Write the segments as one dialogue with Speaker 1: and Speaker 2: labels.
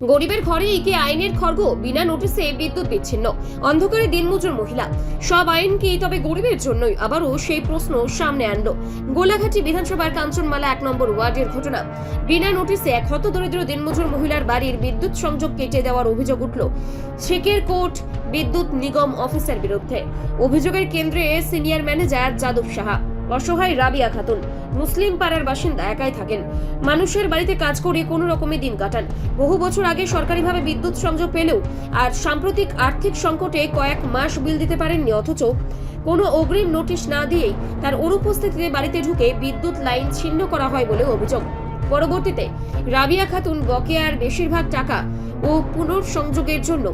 Speaker 1: গরিবের ঘরে একে আইনের খড়গ, বিনা নোটিসে বিদ্যুৎ বিচ্ছিন্ন, অন্ধকারে দিনমজুর মহিলা। সব আইন কি তবে গরিবের জন্যই? আবারও সেই প্রশ্ন সামনে আনলো গোলাঘাটি বিধানসভার কাঞ্চনমালা 1 নম্বর ওয়ার্ডের ঘটনা। বিনা নোটিসে এক হতদরিদ্র দিনমজুর মহিলার বাড়ির বিদ্যুৎ সংযোগ কেটে দেওয়ার অভিযোগ উঠল শেকের কোট বিদ্যুৎ নিগম অফিসের বিরুদ্ধে। অভিযোগের কেন্দ্রে সিনিয়র ম্যানেজার যাদব সাহা। অসহায় রাবিয়া খাতুন মুসলিম পাড়ার বাসিন্দা, একাই থাকেন। মানুষের বাড়িতে কাজ করে কোনো রকমে দিন কাটান। বহু বছর আগে সরকারিভাবে বিদ্যুৎ সংযোগ পেলেও আর সাম্প্রতিক আর্থিক সংকটে কয়েক মাস বিল দিতে পারেননি, অথচ কোনো অগ্রিম নোটিশ না দিয়েই তার অনুপস্থিতিতে বাড়িতে ঢুকে বিদ্যুৎ লাইন ছিন্ন করা হয় বলে অভিযোগ। পরবর্তীতে রাবিয়া খাতুন বকেয়ার বেশিরভাগ টাকা ও পুনর্সংযোগের জন্য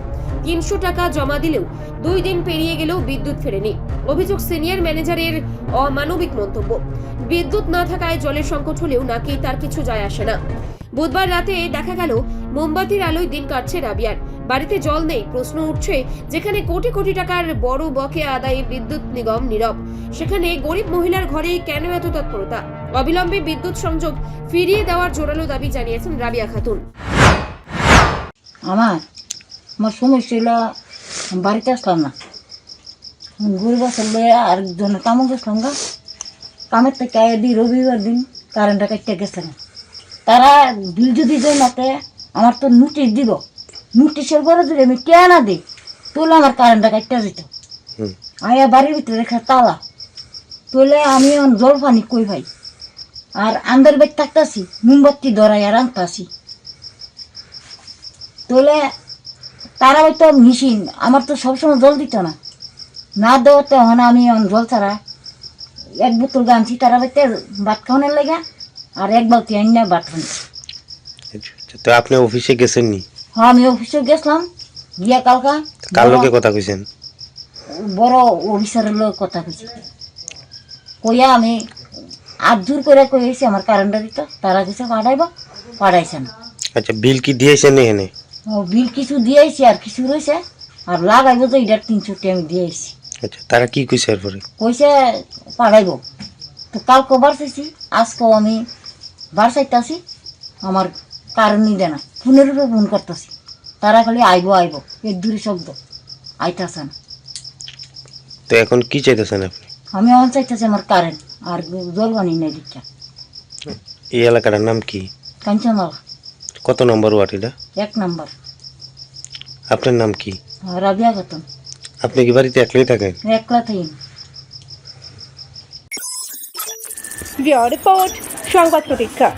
Speaker 1: 300 টাকা জমা দিলেও 2 দিন পেরিয়ে গেলেও বিদ্যুৎ ফেরেনি। অভিযোগ সিনিয়র ম্যানেজারের অমানবিক মন্তব্য। বিদ্যুৎ না থাকায় জলের সংকট হলেও নাকি তার কিছু যায় আসে না। বুধবার রাতে দেখা গেল মোমবাতির আলোয় দিন কাটছে রাবিয়ার। বাড়িতে জল নেই। প্রশ্ন উঠছে, যেখানে কোটি কোটি টাকার বড় বকেয়া আদায়ে বিদ্যুৎ নিগম নীরব, সেখানে গরিব মহিলার ঘরে কেন এত তৎপরতা? অবিলম্বে বিদ্যুৎ সংযোগ ফিরিয়ে দেওয়ার জোরালো দাবি জানিয়েছেন রাবিয়া খাতুন।
Speaker 2: আমার সমস্যা হলো বাড়িতে আসলাম না, গরিব আসলে আরেকজনের কামও গেছিলাম গা। কামের থেকে রবিবার দিন কারেন্টটা কাটতে গেছে না। তারা বিল যদি দেয় নাতে আমার তো নোটিশ দিব, নোটিশের পরে যদি আমি কে না দিই তাহলে আমার কারেন্টটা কাটতে যেত। আয়া বাড়ির ভিতরে রেখে তালা তোলে, আমি জল পানি কই ভাই। আর আন্দার বেগ থাকতেছি, মোমবাতি ধরাই আর আনতাছি তোলে। তারা হয়তো মেশিন আমার তো সবসময় জল দিত না, না দেওয়াতে হয় না। আমি জল ছাড়া 1 বোতল গানছি তারা হয়তো ভাত খাওয়ানোর লেগে, আর 1 বালতি আনি না ভাত খাওয়ানি।
Speaker 3: তো আপনি অফিসে গেছেন নি?
Speaker 2: হ্যাঁ, আমি অফিসে গেছিলাম, গিয়া কালকা
Speaker 3: কার লোকে কথা কইছেন?
Speaker 2: বড় অফিসারের লোক কথা কইছি। কইয়া আমি জোর করে কইছি আমার কারেন্টটা দিত। তারা কিছু পাঠাইছে না।
Speaker 3: আচ্ছা, বিল কি দিয়েছেন এখানে?
Speaker 2: বিল কিছু দিয়েছি আর কিছু রয়েছে, আর লাগাইব তো এটার 300 টাকা আমি দিয়েছি।
Speaker 3: আচ্ছা, তারা কি কইছে এরপরে?
Speaker 2: কইছে পাঠাইব। তো কালকে বাড়াইছি, আজকেও আমি বাড়াইতেছি, আমার কারেন্টই দেয় না। ফোনের উপরে ফোন করতেছি, তারা খালি আইব আইব, এর দূরে শব্দ আইতাছে না।
Speaker 3: তো এখন কি চাইতেছেন আপনি?
Speaker 2: আমি এখন চাইতেছি আমার কারেন্ট আর জল বানি নেই দিকটা।
Speaker 3: এই এলাকাটার নাম কি?
Speaker 2: কাঞ্চনমালা।
Speaker 3: কত নম্বর ওয়ার্ড এটা?
Speaker 2: 1 নম্বর।
Speaker 3: আপনার নাম কি?
Speaker 2: রাবিয়া খাতুন।
Speaker 3: আপনি কি বাড়িতে একলাই থাকেন?
Speaker 2: একলা থাকি।
Speaker 1: রিপোর্ট সংবাদ প্রতীক্ষা।